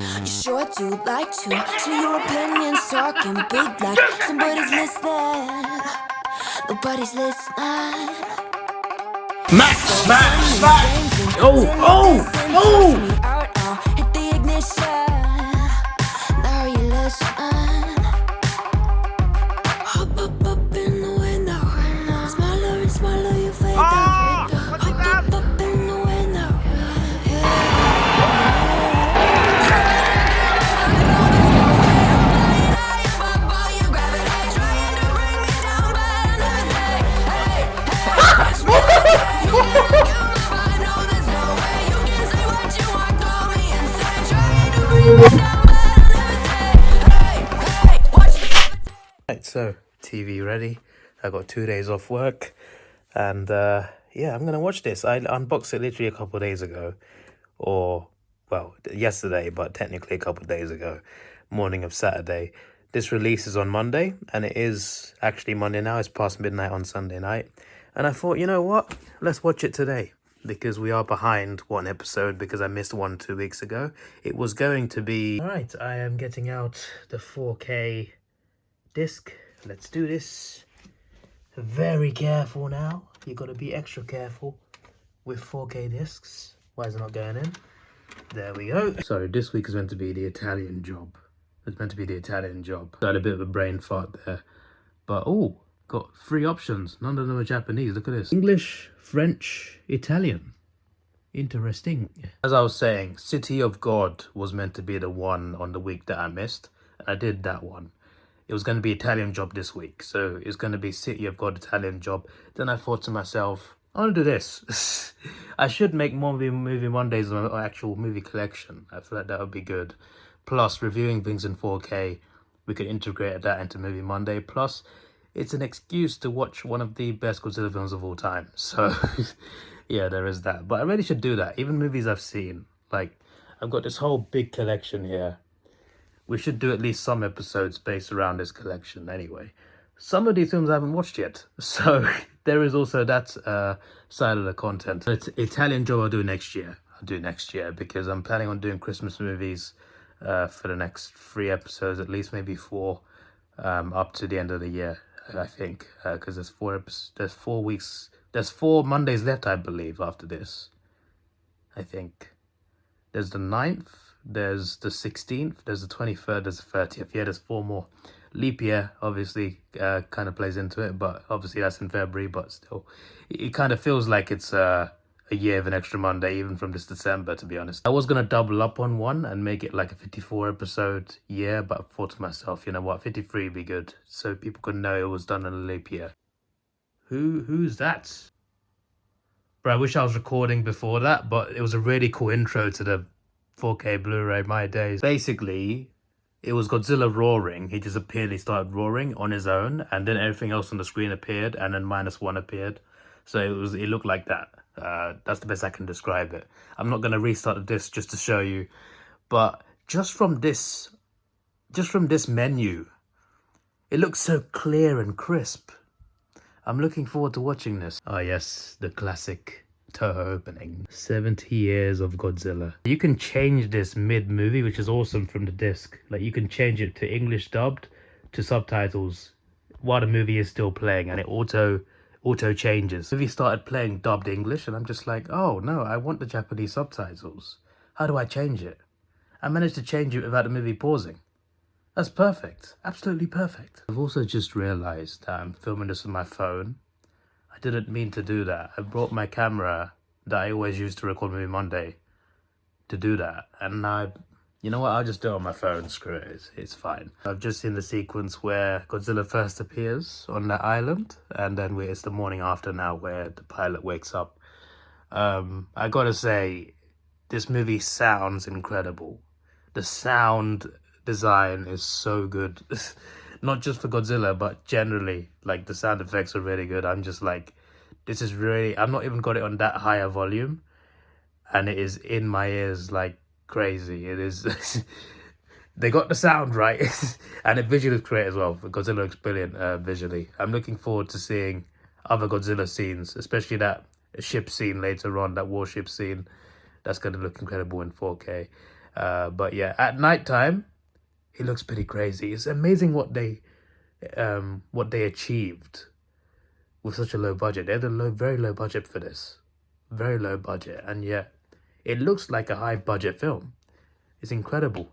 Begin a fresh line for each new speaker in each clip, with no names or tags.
You sure do like to share your opinions, talking big like somebody's listening. Nobody's listening.
Max! Oh!
Hit the ignition. Now you listen. Hop up in the window. Smaller and smaller, you fade down. Hop up in the window.
Right, so TV ready. I got 2 days off work, and yeah, I'm gonna watch this. I unboxed it literally a couple of days ago, or well, yesterday, but technically a couple of days ago, morning of Saturday. This releases on Monday, and it is actually Monday now. It's past midnight on Sunday night, and I thought, you know what? Let's watch it today, because we are behind one episode because I missed one 2 weeks ago. It was going to be... Alright, I am getting out the 4K disc. Let's do this. Very careful now. You got to be extra careful with 4K discs. Why is it not going in? There we go. Sorry, this week is meant to be the Italian job. It's meant to be the Italian job. I had a bit of a brain fart there. But, oh, got 3 options. None of them are Japanese. Look at this. English, French, Italian. Interesting. As I was saying, City of God was meant to be the one on the week that I missed. I did that one. It was going to be Italian job this week. So it's going to be City of God, Italian job. Then I thought to myself, I want to do this. I should make more movie Mondays on an actual movie collection. I feel like that would be good. Plus, reviewing things in 4K, we could integrate that into Movie Monday. Plus, it's an excuse to watch one of the best Godzilla films of all time. So, yeah, there is that. But I really should do that. Even movies I've seen. Like, I've got this whole big collection here. We should do at least some episodes based around this collection anyway. Some of these films I haven't watched yet. So, there is also that side of the content. It's Italian job I'll do next year. I'll do next year because I'm planning on doing Christmas movies for the next 3 episodes, at least maybe 4, up to the end of the year, I think, because there's 4 weeks, there's 4 Mondays left, I believe, after this. I think there's the 9th, there's the 16th, there's the 23rd, there's the 30th. Yeah, there's 4 more. Leap year obviously kind of plays into it, but obviously that's in February. But still, it kind of feels like it's a year of an extra Monday, even from this December, to be honest. I was going to double up on one and make it like a 54 episode year, but I thought to myself, you know what, 53 would be good, so people could know it was done in a leap year. Who's that? Bro, I wish I was recording before that, but it was a really cool intro to the 4K Blu-ray, my days. Basically, it was Godzilla roaring. He just appeared, he started roaring on his own, and then everything else on the screen appeared, and then -1 appeared. So it looked like that. That's the best I can describe it. I'm not going to restart the disc just to show you, but just from this menu, it looks so clear and crisp. I'm looking forward to watching this. Oh yes, the classic Toho opening. 70 years of Godzilla. You can change this mid-movie, which is awesome, from the disc. Like, you can change it to English dubbed to subtitles while the movie is still playing, and it auto changes. The movie started playing dubbed English, and I'm just like, oh no, I want the Japanese subtitles. How do I change it? I managed to change it without the movie pausing. That's perfect. Absolutely perfect. I've also just realized that I'm filming this with my phone. I didn't mean to do that. I brought my camera that I always use to record Movie Monday to do that. And now, you know what, I'll just do it on my phone. Screw it, it's fine. I've just seen the sequence where Godzilla first appears on that island, and then it's the morning after now where the pilot wakes up. I gotta say, this movie sounds incredible. The sound design is so good. Not just for Godzilla, but generally, like, the sound effects are really good. I'm just like, this is really, I've not even got it on that higher volume, and it is in my ears like crazy. It is. They got the sound right, and it visually looks great as well. Godzilla looks brilliant visually. I'm looking forward to seeing other Godzilla scenes, especially that ship scene later on, that warship scene. That's going to look incredible in 4K. But yeah, at nighttime, he looks pretty crazy. It's amazing what they achieved with such a low budget. They had very low budget for this, very low budget, and yet it looks like a high budget film. It's incredible.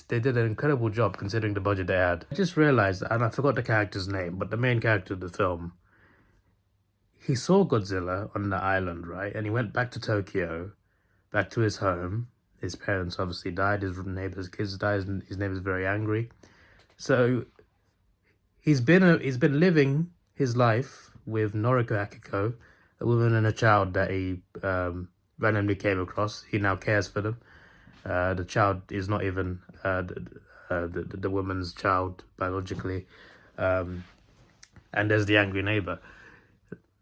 They did an incredible job considering the budget they had. I just realized, and I forgot the character's name, but the main character of the film, he saw Godzilla on the island, right? And he went back to Tokyo, back to his home. His parents obviously died. His neighbor's kids died. His neighbor's very angry. So he's been living his life with Noriko Akiko, a woman and a child that he randomly came across. He now cares for them. The child is not even the woman's child biologically. And there's the angry neighbor.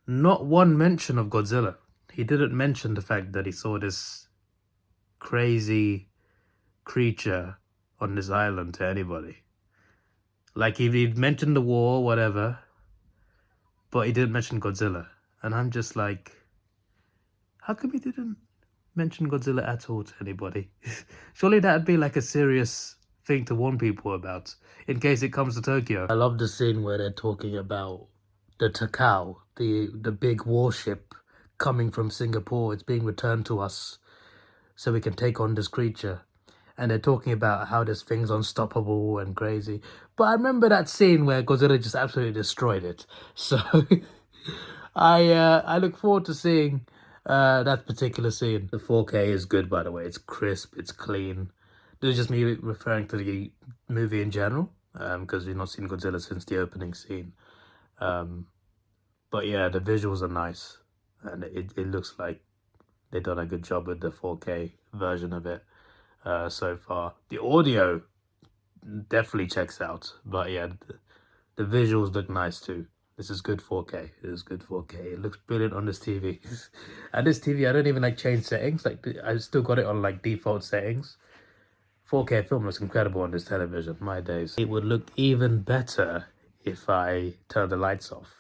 Not one mention of Godzilla. He didn't mention the fact that he saw this crazy creature on this island to anybody. Like, he'd mentioned the war, whatever, but he didn't mention Godzilla. And I'm just like, how come he didn't mention Godzilla at all to anybody? Surely that'd be like a serious thing to warn people about, in case it comes to Tokyo. I love the scene where they're talking about the Takao, the big warship coming from Singapore. It's being returned to us so we can take on this creature. And they're talking about how this thing's unstoppable and crazy. But I remember that scene where Godzilla just absolutely destroyed it. So I look forward to seeing that particular scene. The 4K is good, by the way. It's crisp, it's clean. This is just me referring to the movie in general, because we've not seen Godzilla since the opening scene. But yeah, the visuals are nice, and it looks like they've done a good job with the 4K version of it so far. The audio definitely checks out, but yeah, the visuals look nice too. This is good 4K. It is good 4K. It looks brilliant on this TV. And this TV, I don't even like change settings. Like, I still got it on like default settings. 4K film looks incredible on this television. My days. It would look even better if I turned the lights off.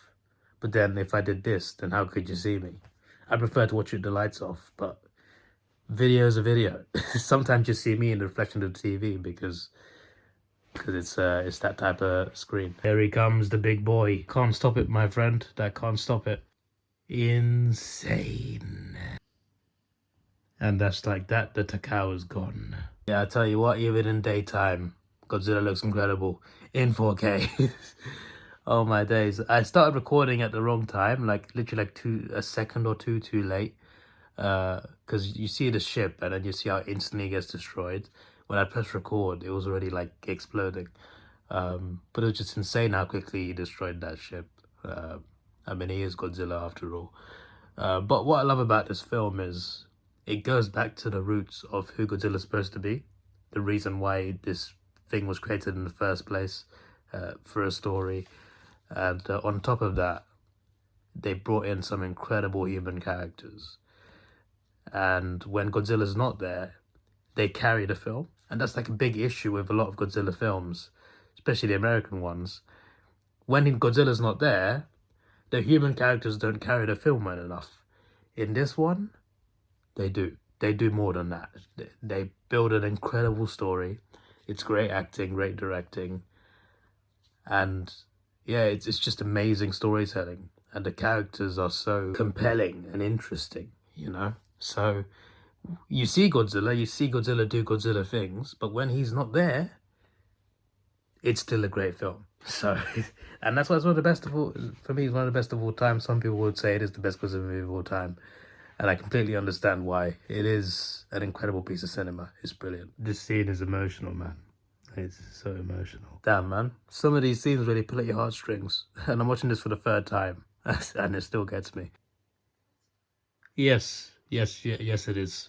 But then if I did this, then how could you see me? I prefer to watch it with the lights off, but video is a video. Sometimes you see me in the reflection of the TV because it's that type of screen. Here he comes, the big boy. Can't stop it, my friend. That can't stop it. Insane. And that's like that. The Takao is gone. Yeah, I tell you what, even in daytime, Godzilla looks incredible in 4K. Oh my days. I started recording at the wrong time, like literally like a second or two too late. Because you see the ship and then you see how instantly it gets destroyed. When I pressed record, it was already like exploding. But it was just insane how quickly he destroyed that ship. I mean, he is Godzilla after all. But what I love about this film is it goes back to the roots of who Godzilla's supposed to be. The reason why this thing was created in the first place, for a story. And on top of that, they brought in some incredible human characters. And when Godzilla's not there, they carry the film. And that's like a big issue with a lot of Godzilla films, especially the American ones. When Godzilla's not there, the human characters don't carry the film well enough. In this one, they do. They do more than that. They build an incredible story. It's great acting, great directing. And yeah, it's just amazing storytelling. And the characters are so compelling and interesting, you know? So you see Godzilla do Godzilla things, but when he's not there, it's still a great film. So, and that's why it's one of the best of all, for me, it's one of the best of all time. Some people would say it is the best Godzilla movie of all time. And I completely understand why. It is an incredible piece of cinema. It's brilliant. This scene is emotional, man. It's so emotional. Damn, man. Some of these scenes really pull at your heartstrings. And I'm watching this for the third time. And it still gets me. Yes, it is.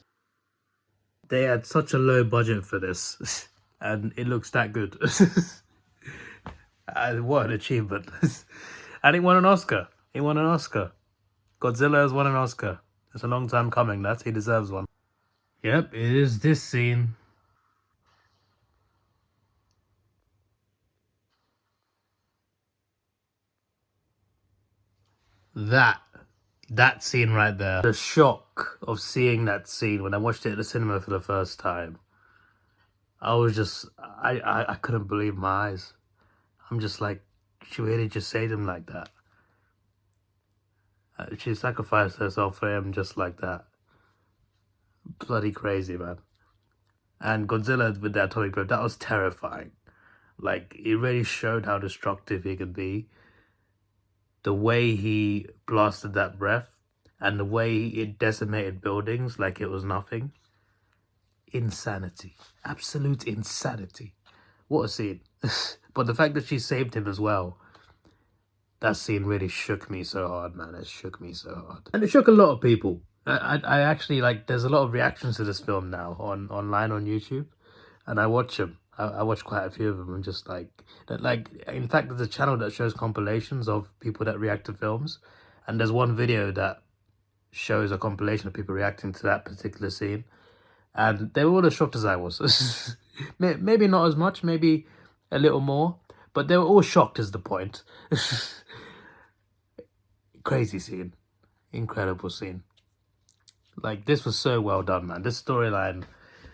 They had such a low budget for this. And it looks that good. What an achievement. And he won an Oscar. Godzilla has won an Oscar. It's a long time coming, that. He deserves one. Yep, it is this scene. That scene right there. The shock of seeing that scene when I watched it at the cinema for the first time. I was just, I couldn't believe my eyes. I'm just like, she really just saved him like that. She sacrificed herself for him just like that. Bloody crazy, man. And Godzilla with the atomic breath, that was terrifying. Like, it really showed how destructive he could be. The way he blasted that breath and the way it decimated buildings like it was nothing. Insanity. Absolute insanity. What a scene. But the fact that she saved him as well, that scene really shook me so hard, man. It shook me so hard. And it shook a lot of people. I actually, like, there's a lot of reactions to this film now online on YouTube. And I watch them. I watch quite a few of them. I'm just like, in fact, there's a channel that shows compilations of people that react to films. And there's one video that shows a compilation of people reacting to that particular scene. And they were all as shocked as I was. Maybe not as much, maybe a little more. But they were all shocked is the point. Crazy scene. Incredible scene. Like, this was so well done, man. This storyline,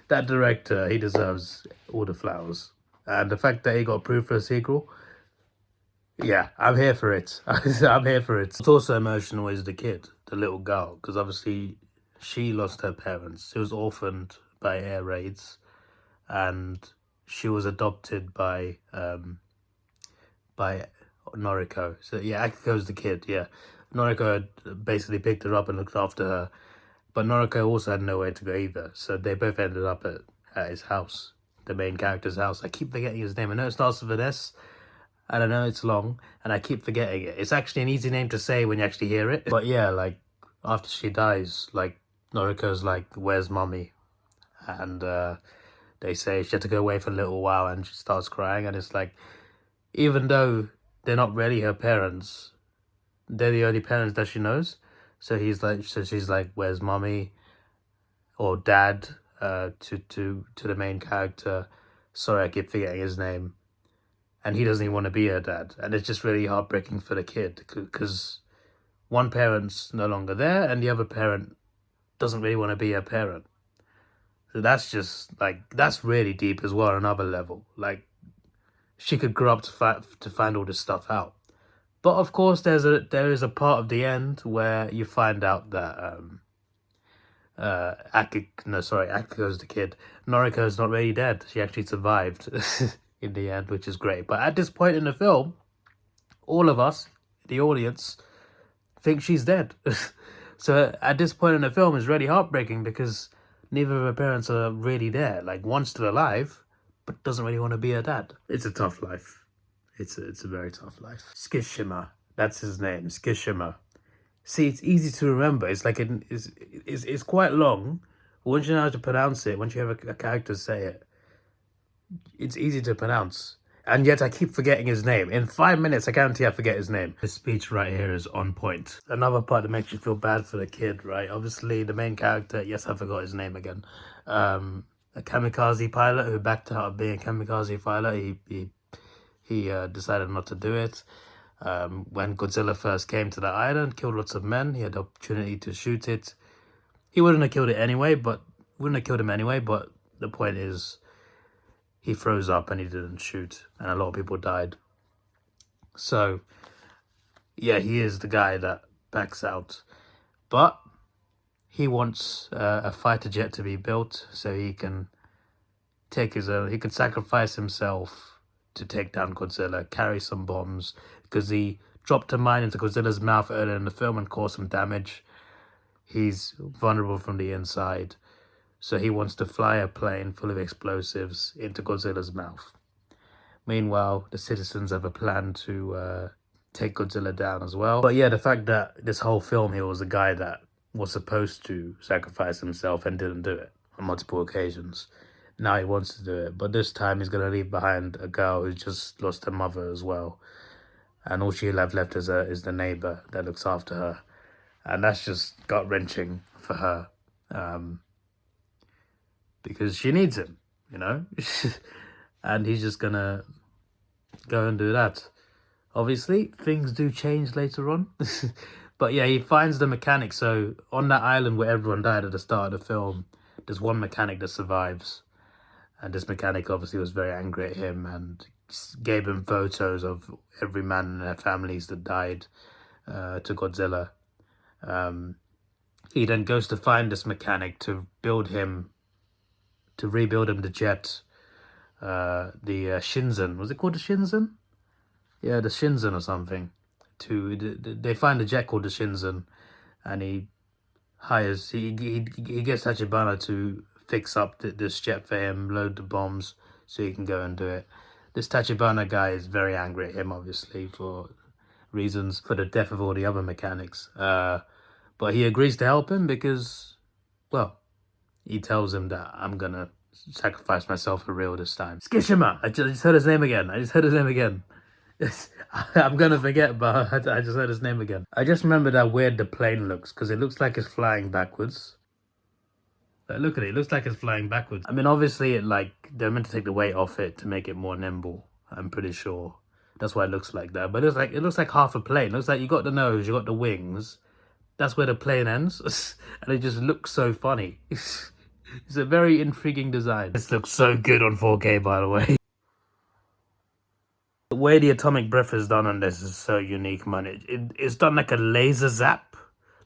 that director, he deserves all the flowers. And the fact that he got approved for a sequel, yeah, I'm here for it. I'm here for it. What's also emotional is the kid, the little girl, because obviously she lost her parents. She was orphaned by air raids, and she was adopted by Noriko. So yeah, Akiko's the kid, yeah. Noriko had basically picked her up and looked after her. But Noriko also had nowhere to go either. So they both ended up at his house, the main character's house. I keep forgetting his name. I know it starts with an S. I don't know, it's long. And I keep forgetting it. It's actually an easy name to say when you actually hear it. But yeah, like, after she dies, like, Noriko's like, where's mommy? And they say she had to go away for a little while and she starts crying. And it's like, even though they're not really her parents, they're the only parents that she knows. So she's like, where's mommy or dad, to the main character. Sorry, I keep forgetting his name. And he doesn't even want to be her dad. And it's just really heartbreaking for the kid because one parent's no longer there and the other parent doesn't really want to be her parent. So that's just like, that's really deep as well on another level. Like, she could grow up to find all this stuff out. But of course, there is a part of the end where you find out that Akiko's the kid. Noriko's not really dead. She actually survived in the end, which is great. But at this point in the film, all of us, the audience, think she's dead. So at this point in the film, it's really heartbreaking because neither of her parents are really there. Like, one's still alive, but doesn't really want to be her dad. It's a tough life. It's a very tough life. Skishima, that's his name, Skishima. See, it's easy to remember. It's like it's quite long. Once you know how to pronounce it, once you have a character say it, it's easy to pronounce. And yet I keep forgetting his name. In 5 minutes, I guarantee I forget his name. His speech right here is on point. Another part that makes you feel bad for the kid, right? Obviously, the main character, yes, I forgot his name again. A kamikaze pilot who backed out of being a kamikaze pilot. He decided not to do it. When Godzilla first came to the island, killed lots of men. He had the opportunity to shoot it. He wouldn't have killed him anyway, but the point is, he froze up and he didn't shoot, and a lot of people died. So, yeah, he is the guy that backs out. But he wants a fighter jet to be built so he can take his own. He could sacrifice himself to take down Godzilla, carry some bombs, because he dropped a mine into Godzilla's mouth earlier in the film and caused some damage. He's vulnerable from the inside, so he wants to fly a plane full of explosives into Godzilla's mouth. Meanwhile, the citizens have a plan to take Godzilla down as well. But yeah, the fact that this whole film here was a guy that was supposed to sacrifice himself and didn't do it on multiple occasions. Now he wants to do it, but this time he's going to leave behind a girl who just lost her mother as well. And all she'll have left is the neighbor that looks after her. And that's just gut-wrenching for her. Because she needs him, you know? And he's just going to go and do that. Obviously, things do change later on. But yeah, he finds the mechanic. So on that island where everyone died at the start of the film, there's one mechanic that survives. And this mechanic obviously was very angry at him and gave him photos of every man in their families that died to Godzilla. He then goes to find this mechanic to rebuild him the jet, the Shinzen. Was it called the Shinzen? Yeah, the Shinzen or something. They find a jet called the Shinzen, and he gets Tachibana to fix up this jet for him, load the bombs so he can go and do it. This Tachibana guy is very angry at him, obviously, for reasons for the death of all the other mechanics. But he agrees to help him because, well, he tells him that I'm gonna sacrifice myself for real this time. Skishima! I just heard his name again. I'm gonna forget, but I just heard his name again. I just remembered how weird the plane looks, because it looks like it's flying backwards. Look at it, it looks like it's flying backwards. I mean, obviously, they're meant to take the weight off it to make it more nimble, I'm pretty sure. That's why it looks like that. But it looks like half a plane. It looks like you got the nose, you got the wings. That's where the plane ends. And it just looks so funny. It's a very intriguing design. This looks so good on 4K, by the way. The way the atomic breath is done on this is so unique, man. It's done like a laser zap,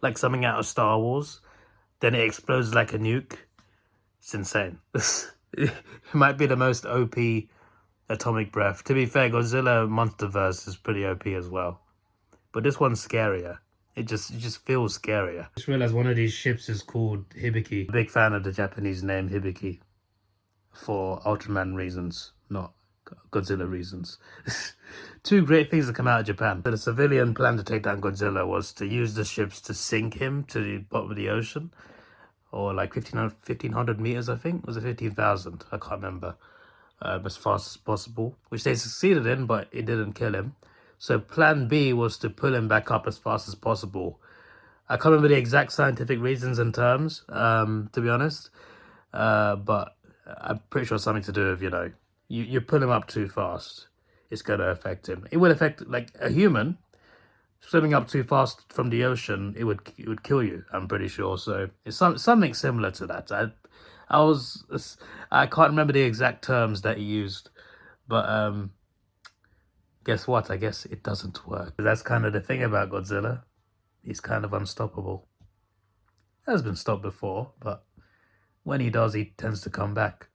like something out of Star Wars. Then it explodes like a nuke. It's insane. It might be the most OP atomic breath. To be fair, Godzilla Monsterverse is pretty OP as well. But this one's scarier. It just feels scarier. I just realized one of these ships is called Hibiki. Big fan of the Japanese name Hibiki. For Ultraman reasons, not Godzilla reasons. Two great things that come out of Japan. The civilian plan to take down Godzilla was to use the ships to sink him to the bottom of the ocean. Or like 1,500 meters, I think. Was it 15,000? I can't remember. As fast as possible. Which they succeeded in, but it didn't kill him. So plan B was to pull him back up as fast as possible. I can't remember the exact scientific reasons and terms, to be honest. But I'm pretty sure it's something to do with, you pull him up too fast, it's going to affect him. It would affect, like, a human. Swimming up too fast from the ocean, it would kill you, I'm pretty sure. So it's something similar to that. I can't remember the exact terms that he used, but guess what? I guess it doesn't work. That's kind of the thing about Godzilla. He's kind of unstoppable. He has been stopped before, but when he does, he tends to come back.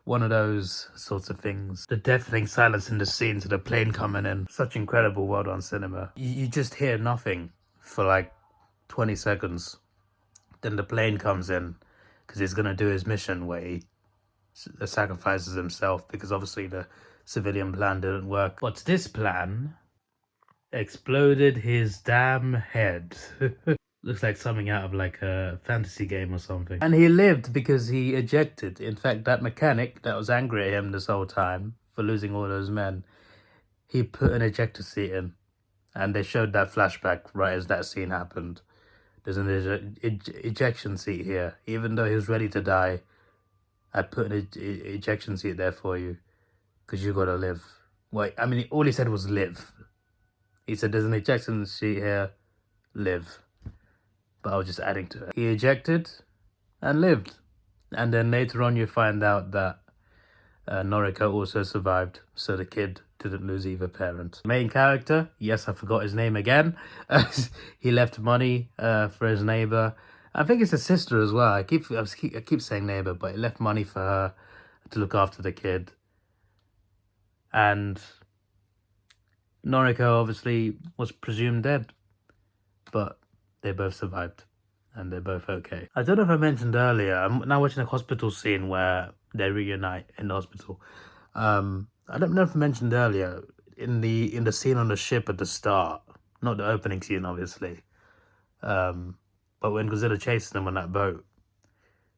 One of those sorts of things. The deafening silence in the scene to the plane coming in. Such incredible well done cinema. You just hear nothing for like 20 seconds. Then the plane comes in because he's going to do his mission where he sacrifices himself because obviously the civilian plan didn't work. But this plan exploded his damn head. Looks like something out of like a fantasy game or something. And he lived because he ejected. In fact, that mechanic that was angry at him this whole time for losing all those men, he put an ejector seat in. And they showed that flashback right as that scene happened. There's an ejection seat here. Even though he was ready to die, I put an ejection seat there for you. Because you gotta live. Wait, I mean, all he said was live. He said there's an ejection seat here, live. But I was just adding to it. He ejected and lived. And then later on you find out that Noriko also survived. So the kid didn't lose either parent. Main character, yes, I forgot his name again. He left money for his neighbor. I think it's his sister as well. I keep saying neighbor, but he left money for her to look after the kid. And Noriko obviously was presumed dead. But they both survived. And they're both okay. I don't know if I mentioned earlier, I'm now watching a hospital scene where they reunite in the hospital. I don't know if I mentioned earlier, in the scene on the ship at the start, not the opening scene obviously, but when Godzilla chases them on that boat,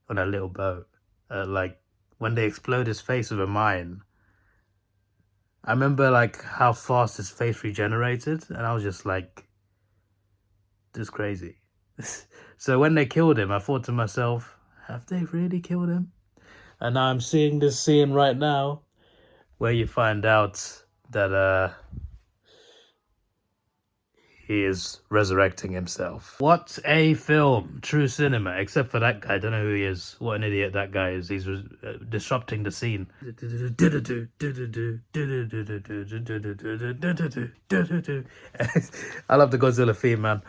on that little boat, like when they explode his face with a mine, I remember like how fast his face regenerated, and I was just like, this is crazy. So when they killed him, I thought to myself, have they really killed him? And now I'm seeing this scene right now where you find out that he is resurrecting himself. What a film. True cinema. Except for that guy. I don't know who he is. What an idiot that guy is. He's disrupting the scene. I love the Godzilla theme, man.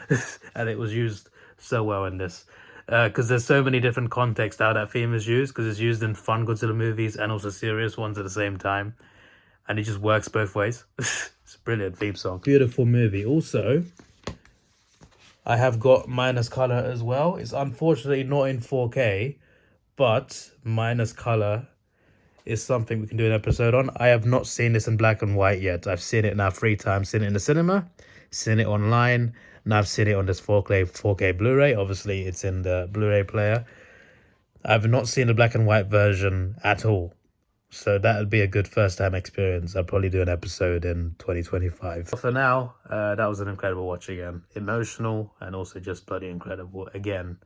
And it was used so well in this. Because there's so many different contexts how that theme is used. Because it's used in fun Godzilla movies and also serious ones at the same time. And it just works both ways. It's a brilliant theme song. Beautiful movie. Also, I have got minus color as well. It's unfortunately not in 4K, but minus color is something we can do an episode on. I have not seen this in black and white yet. I've seen it now 3 times. Seen it in the cinema, seen it online. Now I've seen it on this 4K Blu-ray. Obviously, it's in the Blu-ray player. I've not seen the black and white version at all. So that would be a good first-time experience. I'll probably do an episode in 2025. For now, that was an incredible watch again. Emotional and also just bloody incredible. Again,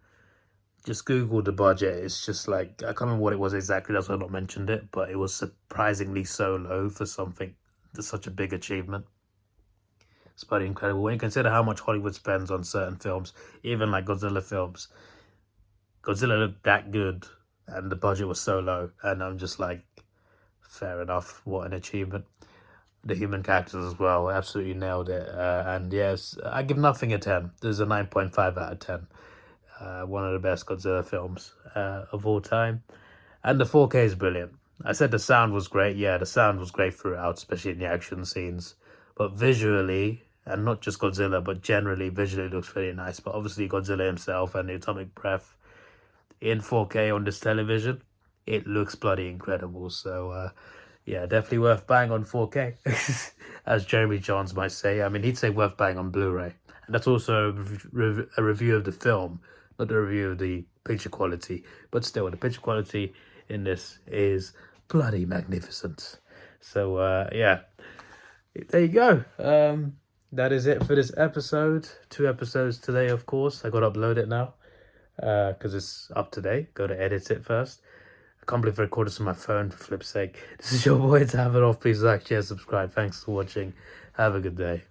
just Google the budget. It's just like, I can't remember what it was exactly. That's why I've not mentioned it. But it was surprisingly so low for something that's such a big achievement. It's bloody incredible. When you consider how much Hollywood spends on certain films, even like Godzilla films, Godzilla looked that good and the budget was so low. And I'm just like, fair enough. What an achievement. The human characters as well. Absolutely nailed it. And yes, I give nothing a 10. There's a 9.5 out of 10. One of the best Godzilla films of all time. And the 4K is brilliant. I said the sound was great. Yeah, the sound was great throughout, especially in the action scenes. But visually, and not just Godzilla, but generally, visually it looks very nice. But obviously Godzilla himself and the atomic breath in 4K on this television, it looks bloody incredible. So, yeah, definitely worth buying on 4K, as Jeremy Johns might say. I mean, he'd say worth buying on Blu-ray. And that's also a review of the film, not a review of the picture quality. But still, the picture quality in this is bloody magnificent. So, yeah, there you go. That is it for this episode. 2 episodes today, of course. I got to upload it now because it's up today. Got to edit it first. I can't believe I recorded this on my phone, for flip's sake. This is your boy Davidoff. Please like, share, subscribe. Thanks for watching. Have a good day.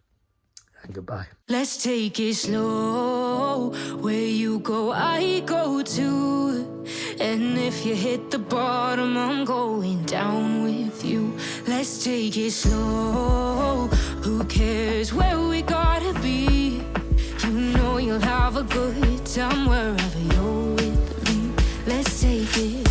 And goodbye.
Let's take it slow. Where you go, I go too. And if you hit the bottom, I'm going down with you. Let's take it slow. Who cares where we gotta be? You know you'll have a good time wherever you're with me. Let's take it